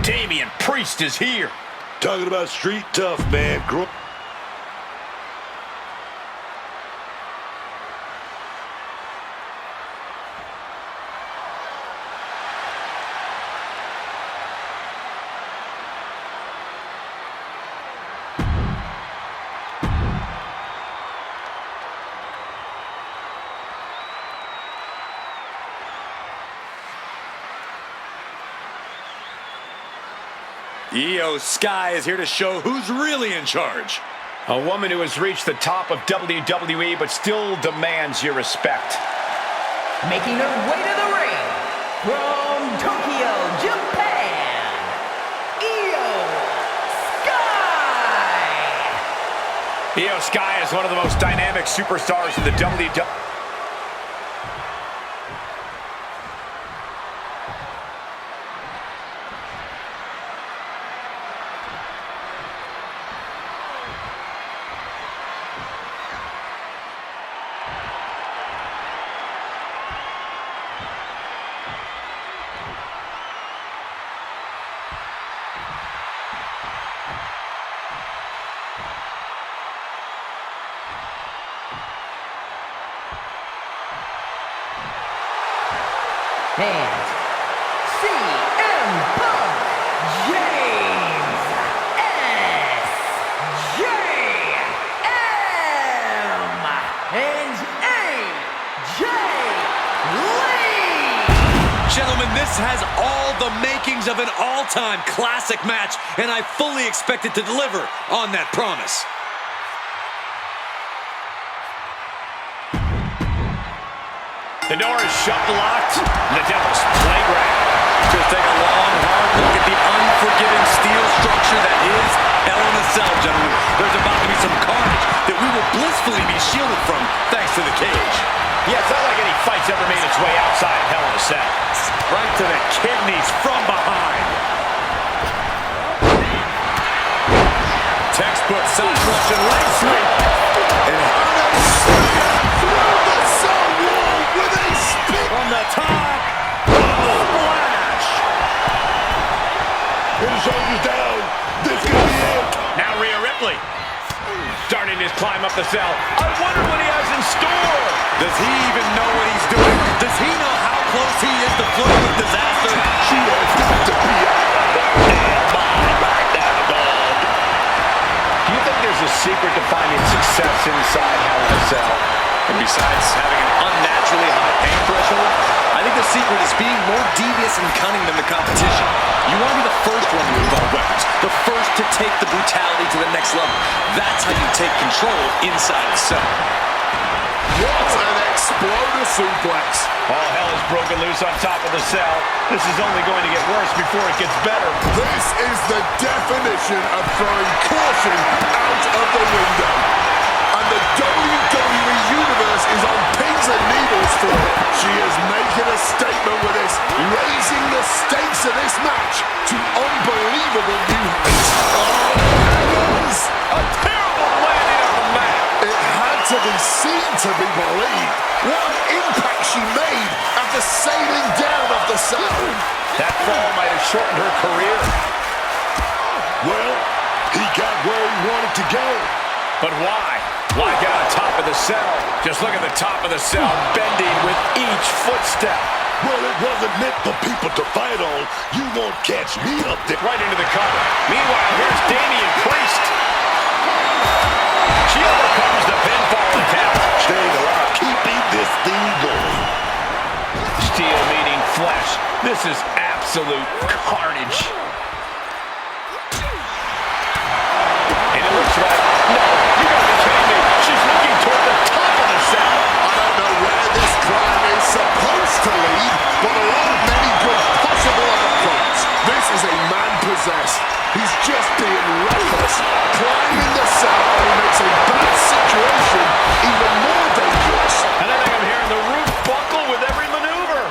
Damian Priest is here. Talking about street tough, man. Io Sky is here to show who's really in charge. A woman who has reached the top of WWE but still demands your respect. Making her way to the ring from Tokyo, Japan, Io Sky. Io Sky is one of the most dynamic superstars in the WWE. And CM Punk, James S.J.M. and AJ Lee. Gentlemen, this has all the makings of an all-time classic match, and I fully expect it to deliver on that promise. The door is shut and locked. The Devil's Playground. Just take a long, hard look at the unforgiving steel structure that is Hell in a Cell, gentlemen. There's about to be some carnage that we will blissfully be shielded from thanks to the cage. Yeah, it's not like any fight's ever made its way outside of Hell in a Cell. Right to the kidneys from behind. Textbook South Russian leg sweep. And how they slam through the cell wall with a spin. From the top. Splash. Put his shoulders down. This could be it. Now Rhea Ripley. Starting his climb up the cell. I wonder what he has in store. Does he even know what he's doing? Does he know how close he is to flirting with disaster? She has got to be out of that damn mind right now, dog. Do you think there's a secret to finding success inside Hell in a Cell? And besides having an unnaturally high pain threshold, I think the secret is being more devious and cunning than the competition. You want to be the first one to move on weapons, the first to take the brutality to the next level. That's how you take control inside the cell. What an exploder suplex. All hell is broken loose on top of the cell. This is only going to get worse before it gets better. This is the definition of throwing caution out of the window. And the WWE Universe is on pins and needles for it. She is making a statement with this, raising the stakes of this match to unbelievable new heights. Oh, heavens! A terrible landing on the mat. It had to be seen to be believed. What impact she made after sailing down off the cell. That fall might have shortened her career. Well, he got where he wanted to go. But why? Why get on top of the cell? Just look at the top of the cell bending with each footstep. Well, it wasn't meant for people to fight on. You won't catch me up there. Right into the cover. Meanwhile, here's Damian Priest. She overcomes the pinfall attempt. Staying alive, keeping this thing going. Steel meeting flesh. This is absolute carnage. And it looks like, no, you gotta be kidding me. She's looking toward the top of the cell. I don't know where this climb is supposed to lead, but there aren't many good possible outcomes. This is a man possessed. He's just being reckless. Climbing the cell only makes a bad situation even more dangerous. And I think I'm hearing the roof buckle with every maneuver.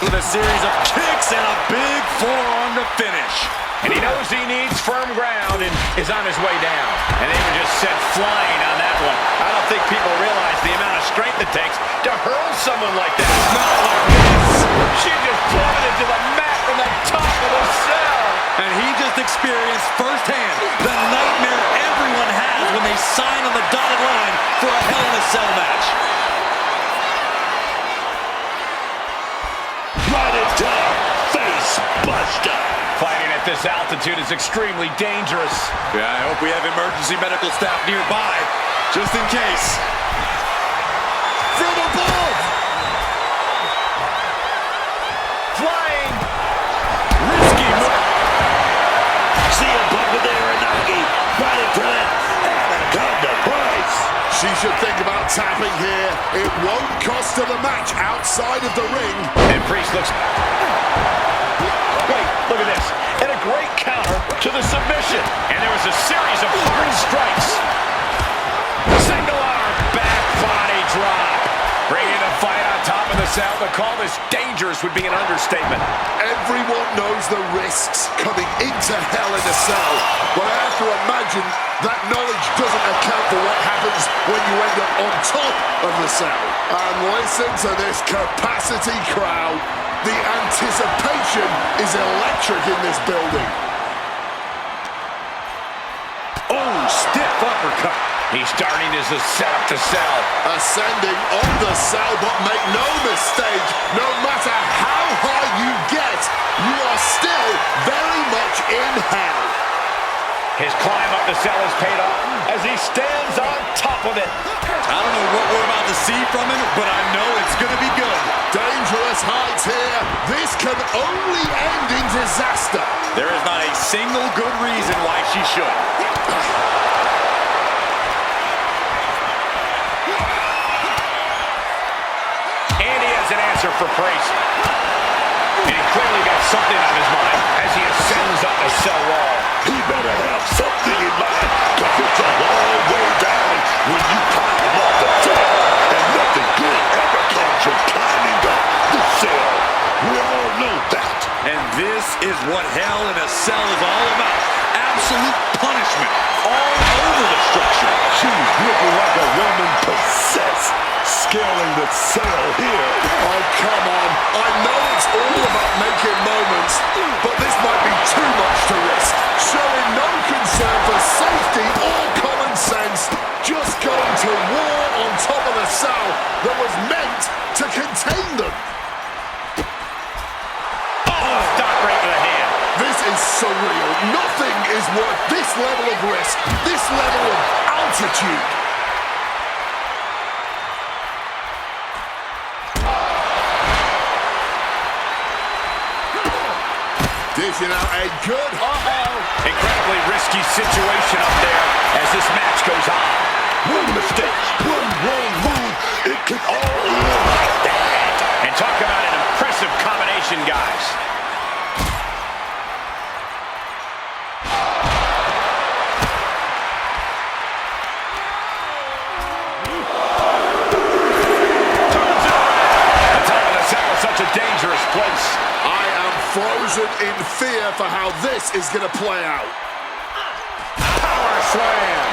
With a series of kicks and a big forearm to finish. And he knows he needs firm ground and is on his way down. And they were just sent flying on that one. I don't think people realize the amount of strength it takes to hurl someone like that. Not like this. She just plummeted to the mat from the top of the cell. And he just experienced firsthand the nightmare everyone has when they sign on the dotted line for a Hell in a Cell match. Right into face buster. Fighting at this altitude is extremely dangerous. Yeah, I hope we have emergency medical staff nearby, just in case. From above! Flying. Risky move. See him put with the Uranagi. Right into that Anaconda Price. She should think about tapping here. It won't cost her the match outside of the ring. And Priest looks... Wait, look at this. And a great counter to the submission. And there was a series of hard strikes. Single arm, back body drop. Bringing the fight on top of the cell. To call this dangerous would be an understatement. Everyone knows the risks coming into Hell in a Cell, but I have to imagine that knowledge doesn't account for what happens when you end up on top of the cell. And listen to this capacity crowd. The anticipation is electric in this building. Oh, stiff uppercut. He's starting his ascent to cell. Ascending on the cell, but make no mistake, no matter how high you get, you are still very much in hell. His climb up the cell has paid off as he stands on top of it. I don't know what we're about to see from him, but I know it's going to be good. Dangerous heights here. This can only end in disaster. There is not a single good reason why she should. And he has an answer for Priest. And he clearly got something on his mind as he ascends up the cell wall. He better have something in mind, because it's a long way down when you climb off the cell. And nothing good ever comes from climbing up the cell. We all know that. And this is what Hell in a Cell is all about. Absolute punishment all over the structure. She's looking like a woman possessed, scaling the cell here. Oh, come on. I know it's all about making moments, but this might be too much to risk. Showing no concern for safety or common sense. Just going to war on top of a cell that was meant to contain them. Oh, stop right to the hand. This is surreal. Nothing is worth this level of risk, this level of altitude. Dishing out a good... Incredibly risky situation up there as this match goes on. One mistake, one wrong move, it could all end like that. And talk about an impressive combination, guys. The top of the cell is such a dangerous place. I am frozen in fear for how this is going to play out. Power slam.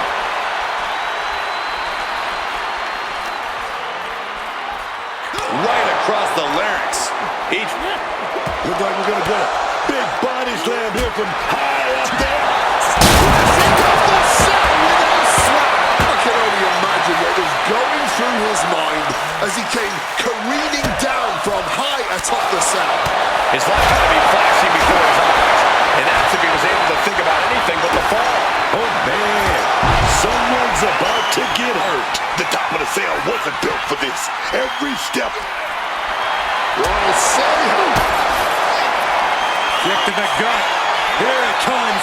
Right across the larynx. Each Looks like we're gonna get a big body slam here from high up there. The cell with a slap. I can only imagine what was going through his mind as he came careening down from high atop the cell. his life had to be flashing before his eyes, and that's if he was able to think about anything but the fall. Oh, man. Someone's about to get hurt. The top of the cell wasn't built for this. Every step. Well, say who? Kick to the gut. Here it comes.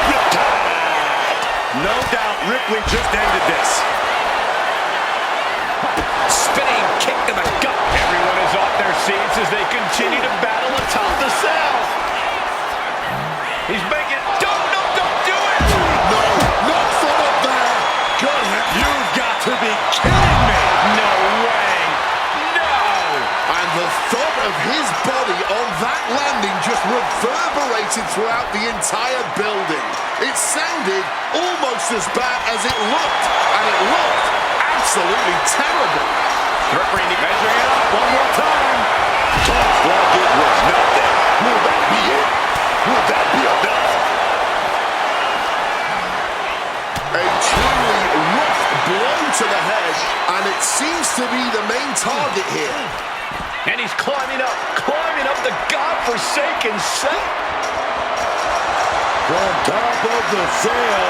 Riptide. No doubt Ripley just ended this. Spinning kick to the gut. Everyone is off their seats as they continue to battle atop the cell. He's making... Don't do it! No, not from up there. Good heck. You've got to be kidding me. No way! No! And the thud of his body on that landing just reverberated throughout the entire building. It sounded almost as bad as it looked, and it looked absolutely terrible. Referee measuring it up one more time. Tough like it was not that. Will that be it? Will that be enough? seems to be the main target here. And he's climbing up the godforsaken cell. From top of the cell,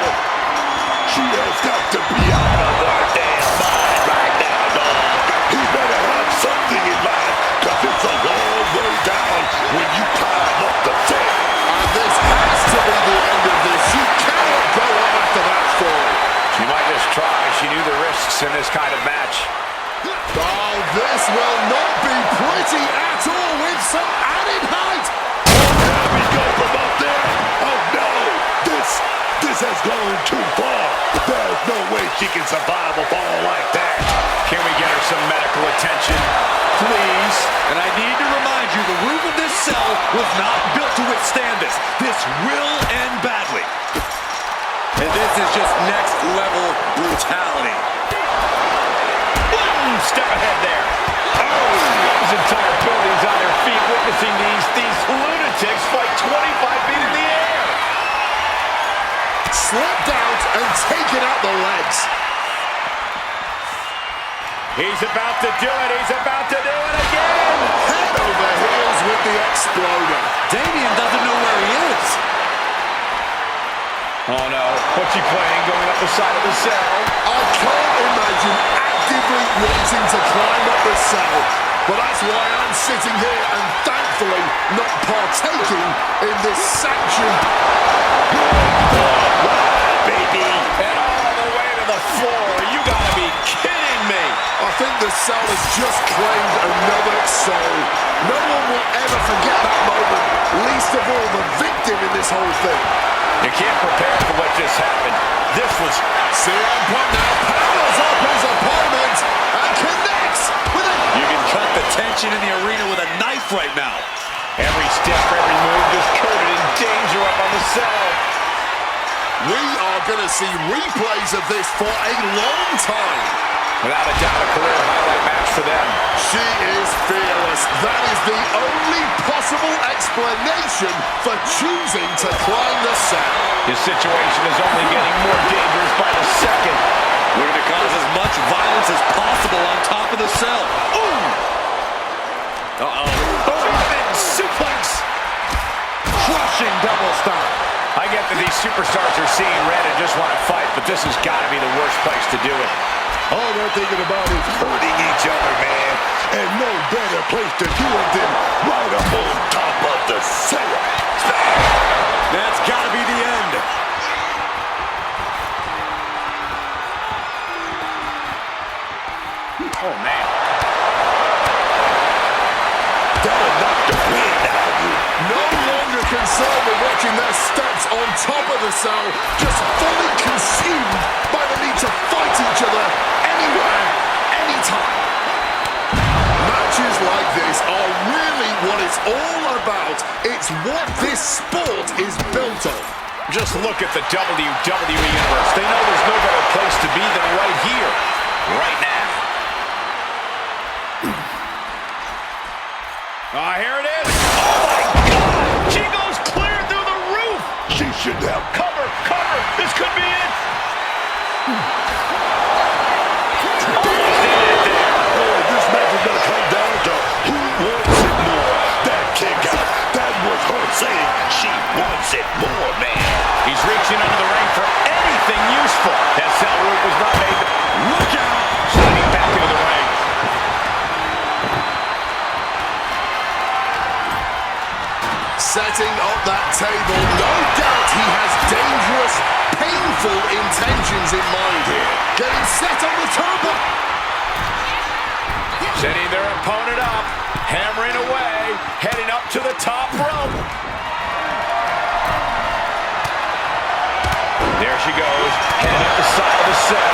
she has got to be out of her damn mind right now, dog. He better have something in mind, because it's a long way down when you climb up the cell. And this has to be the end of this. She cannot go on after that story. She might just try. She knew the risks in this kind of match. Oh, this will not be pretty at all with some added height. There we go from up there. Oh no, this has gone too far. There's no way she can survive a fall like that. Can we get her some medical attention, please? And I need to remind you, the roof of this cell was not built to withstand this. This will end badly. And this is just next level brutality. Step ahead there. Oh, this entire building's on their feet witnessing these lunatics fight 25 feet in the air. Slipped out and taken out the legs. He's about to do it. He's about to do it again. Head over heels with the exploder. Damian doesn't know where he is. Oh no, what's he playing? Going up the side of the cell. I can't imagine actively wanting to climb up the cell, but that's why I'm sitting here and thankfully not partaking in this sanctioned. Baby. And all the way to the floor. You gotta be kidding me. I think the cell has just claimed another soul. No one will ever forget that moment, least of all the victim in this whole thing. You can't prepare for what just happened. This was... CM Punk now powers up his opponent and connects with a... You can cut the tension in the arena with a knife right now. Every step, every move just coated in danger up on the cell. We are going to see replays of this for a long time. Without a doubt, a career highlight match for them. She is fearless. That is the only possible explanation for choosing to climb the cell. His situation is only getting more dangerous by the second. Looking to cause as much violence as possible on top of the cell. Ooh! Uh-oh. German suplex. Crushing double stomp. I get that these superstars are seeing red and just want to fight, but this has got to be the worst place to do it. All they're thinking about is hurting each other, man. And no better place to do it than right up on top of the cell. That's got to be the end. Oh, man. That'll knock the wind out of you. No longer concerned with watching their steps on top of the cell, just fully consumed by the need to fight each other anywhere, anytime. Matches like this are really what it's all about. It's what this sport is built on. Just look at the WWE Universe. They know there's no better place to be than right here, right now. Here it is. Oh, my God. She goes clear through the roof. She should have. Cover. This could be it. Almost did it there. Oh, this match is going to come down to who wants it more. That kick out, that was her saying she wants it more, man. He's reaching under the ring for anything useful. That cell route was not made. Look out. Sliding back into the ring. Setting up that table, no doubt he has dangerous, painful intentions in mind here. Getting set on the turbo. Setting their opponent up, hammering away, heading up to the top rope. There she goes, heading up the side of the set.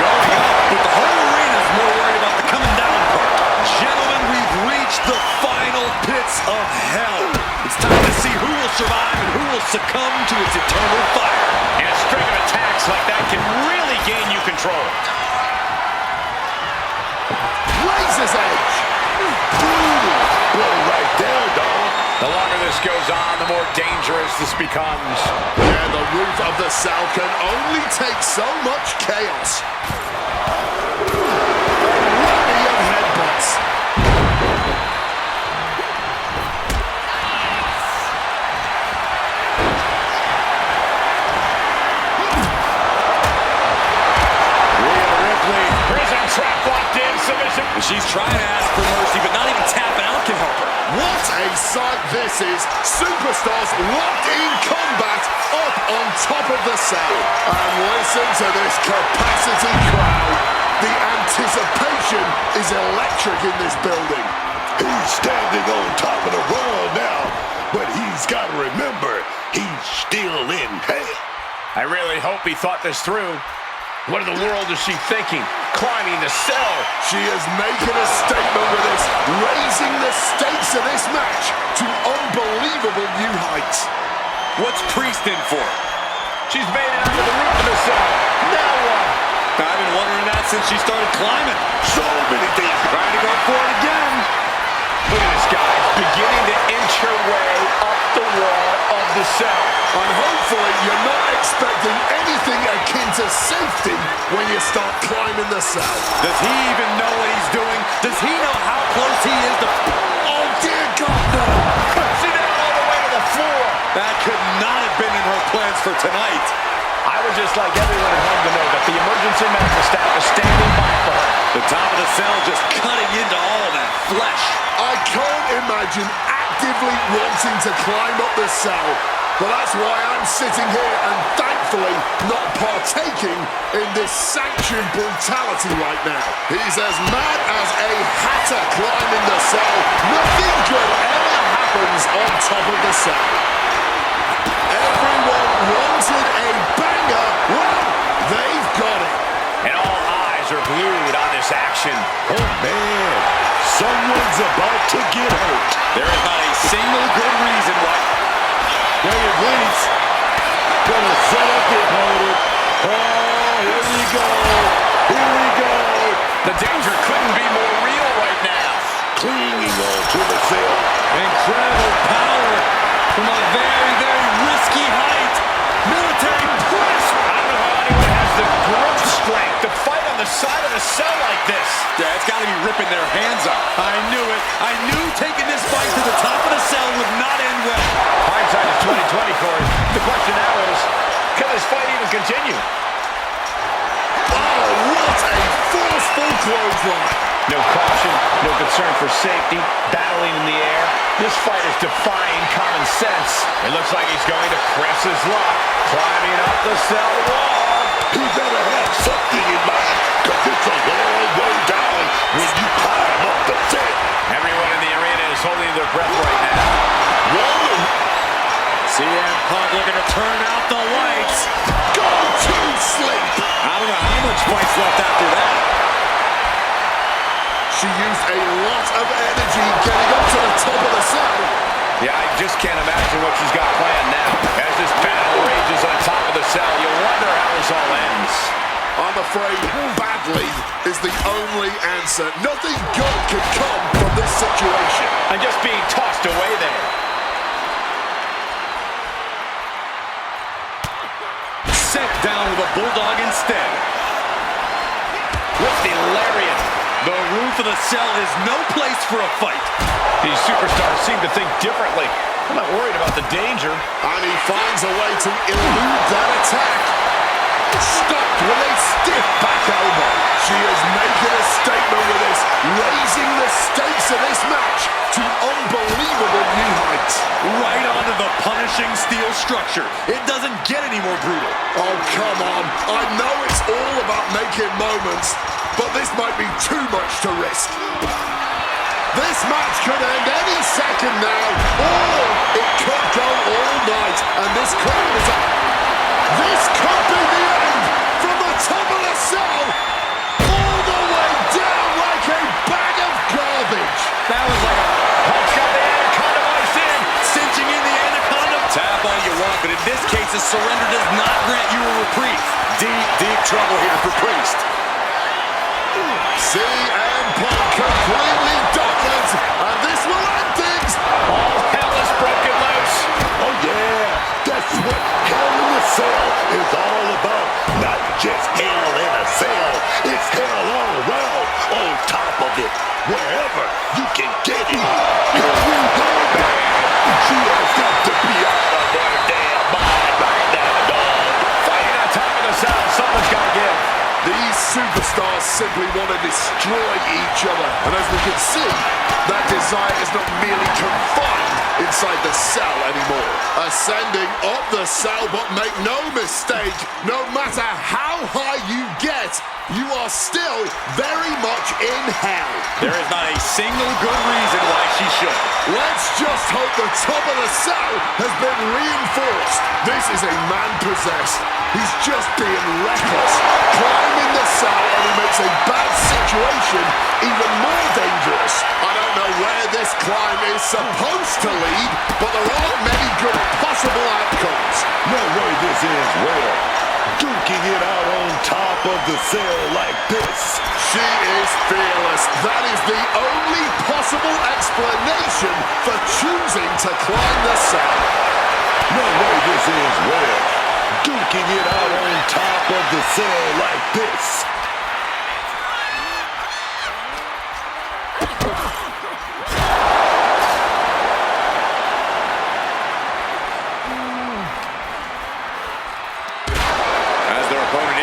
Going up, but the whole arena is more worried about the coming down part. Gentlemen, we've reached the final pits of hell. It's time to see who will survive and who will succumb to its eternal fire. And a string of attacks like that can really gain you control. Razor's edge. Brutal blow right there, dog. The longer this goes on, the more dangerous this becomes. Yeah, the roof of the cell can only take so much chaos. trap locked in, submission. She's trying to ask for mercy, but not even tapping out can help her. What a sight this is. Superstars locked in combat up on top of the cell. And listen to this capacity crowd. The anticipation is electric in this building. He's standing on top of the world now, but he's got to remember, he's still in hell. I really hope he thought this through. What in the world is she thinking? Climbing the cell. She is making a statement with this, raising the stakes of this match to unbelievable new heights. What's Priest in for? She's made it onto the roof of the cell. Now what? I've been wondering that since she started climbing. So many things. Trying to go for it again. Look at this, guys. Beginning to inch her way up the wall of the cell. And hopefully you're not expecting anything akin to safety when you start climbing the cell. Does he even know what he's doing? Does he know how close he is to... Oh dear God, no! Pushing down all the way to the floor. That could not have been in her plans for tonight. I would just like everyone at home to know that the emergency medical staff is standing by for her. The top of the cell just cutting into all of that flesh. I can't imagine actively wanting to climb up the cell. But that's why I'm sitting here and thankfully not partaking in this sanctioned brutality right now. He's as mad as a hatter climbing the cell. Nothing good ever happens on top of the cell. Everyone wanted a banger. Well, they've got it. And all eyes are glued on this action. Oh man, someone's about to get hurt. There is not a single good reason why. There it bleeds. Gonna set up the opponent. Oh, here we go. Here we go. The danger couldn't be more real right now. Clinging on to the cell. Incredible power from a very, very risky height. Military press. I don't know how anyone has the grip strength to fight on the side of the cell like this. Yeah, it's got to be ripping their hands up. I knew it. I knew taking this fight to the top of the cell would not end well. Hindsight is 20/20, Corey. The question now is, can this fight even continue? Oh, what a forceful clothesline. No caution, no concern for safety, battling in the air. This fight is defying common sense. It looks like he's going to press his luck, climbing up the cell wall. He better have something in mind, because it's a long way down when you climb up the cell. Everyone in the arena is holding their breath right now. Whoa! CM Punk looking to turn out the lights. Go to sleep. I don't know how much fight's left after that. She used a lot of energy getting up to the top of the cell. Yeah, I just can't imagine what she's got planned now. As this battle rages on top of the cell, you wonder how this all ends. I'm afraid badly is the only answer. Nothing good can come from this situation. And just being tossed away there. Sent down with a bulldog instead. With the lariat. The roof of the cell is no place for a fight. These superstars seem to think differently. I'm not worried about the danger. And he finds a way to elude that attack. Stopped with a stiff back elbow. She is making a statement with this, raising the stakes of this match to unbelievable new heights. Right onto the punishing steel structure. It doesn't get any more brutal. Oh, come on. I know it's all about making moments, but this might be too much to risk. This match could end any second now, or it could go all night, and this crowd is up. This could be the end from the top of the cell, all the way down like a bag of garbage. That was like a Punk's got the anaconda vice in. cinching in the anaconda. Tap all you want, but in this case, a surrender does not grant you a reprieve. Deep, deep trouble here for Priest. CM Punk completely dominant, and this will end things. All hell is broken loose. Oh yeah, that's what Hell in a Cell is all about. Not just hell in a cell, it's hell all around, on top of it, wherever you can get it. Here we go, man. She has got to be out of her damn mind right now, dog. Fighting on top of the cell, something's got to give. These superstars simply want to destroy each other. And as we can see, that desire is not merely confined inside the cell anymore. Ascending up the cell, but make no mistake, no matter how high you get, you are still very much in hell. There is not a single good reason why she should. Let's just hope the top of the cell has been reinforced. This is a man possessed. He's just being reckless, climbing the cell, and he makes a bad situation even more dangerous. I don't know where this climb is supposed to lead, but there aren't many good possible outcomes. No way this ends well. Duking it out on top of the cell like this. She is fearless. That is the only possible explanation for choosing to climb the cell. No way this ends well. Duking it out on top of the cell like this.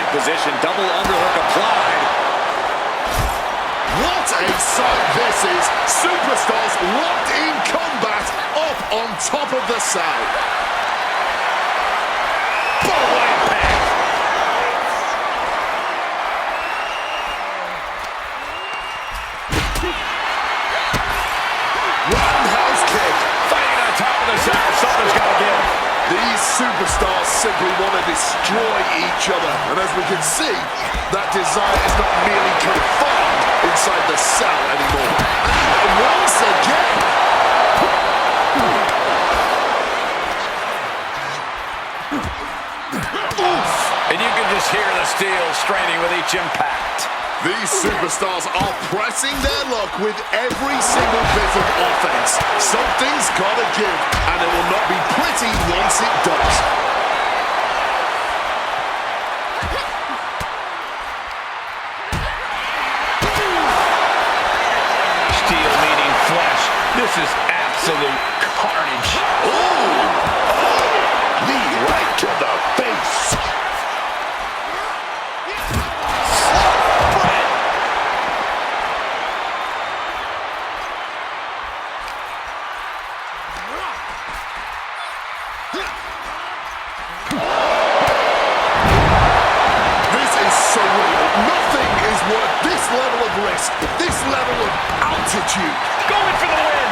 Position, double underhook applied. What a sight this is! Superstars locked in combat up on top of the cell. Boom impact. Roundhouse kick. Fighting on top of the cell. Something's got to give. These superstars simply want to destroy each other. And as we can see, that desire is not merely confined inside the cell anymore. And once again... Oof. And you can just hear the steel straining with each impact. These superstars are pressing their luck with every single bit of offense. Something's gotta give, and it will not be pretty once it does. Steel meeting flesh. This is absolute carnage. Knee right to the face. This level of altitude. Going for the win.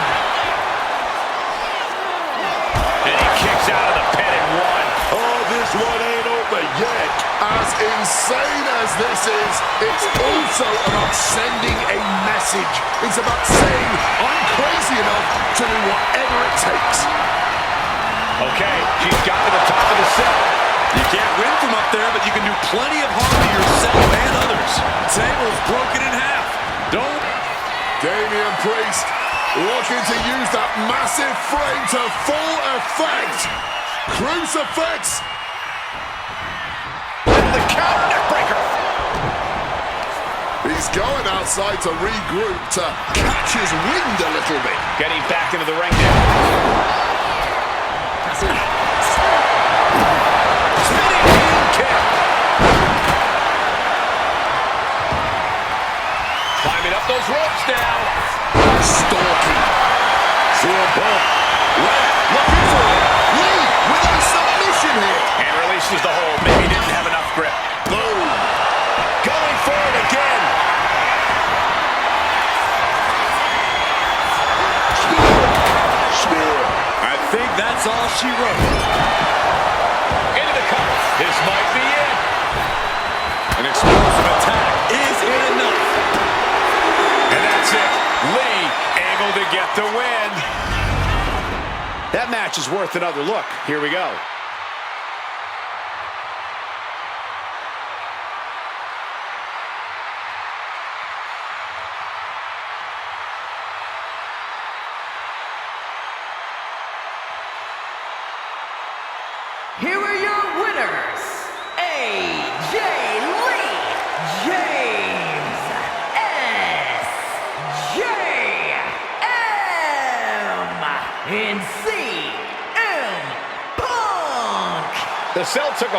And he kicks out of the pin and one. Oh, this one ain't over yet. As insane as this is, it's also about sending a message. It's about saying, I'm crazy enough to do whatever it takes. Okay, she's got to the top of the cell. You can't win from up there, but you can do plenty of harm to yourself and others. Table's broken in half. Don't. Damian Priest looking to use that massive frame to full effect. Crucifix. The count, neckbreaker. He's going outside to regroup, to catch his wind a little bit. Getting back into the ring now. Climbing up those ropes now. Stalking. CM Punk. Looking for it. Lee with a submission here. And releases the hold. Maybe didn't have enough grip. Boom. Going for it again. Spear. I think that's all she wrote. Into the cover. This might be it. An explosive attack is enough. And that's it. Lee able to get the win. That match is worth another look. Here we go. Here are your winners, AJ Lee, James S.J.M. and CM Punk. The Cell took a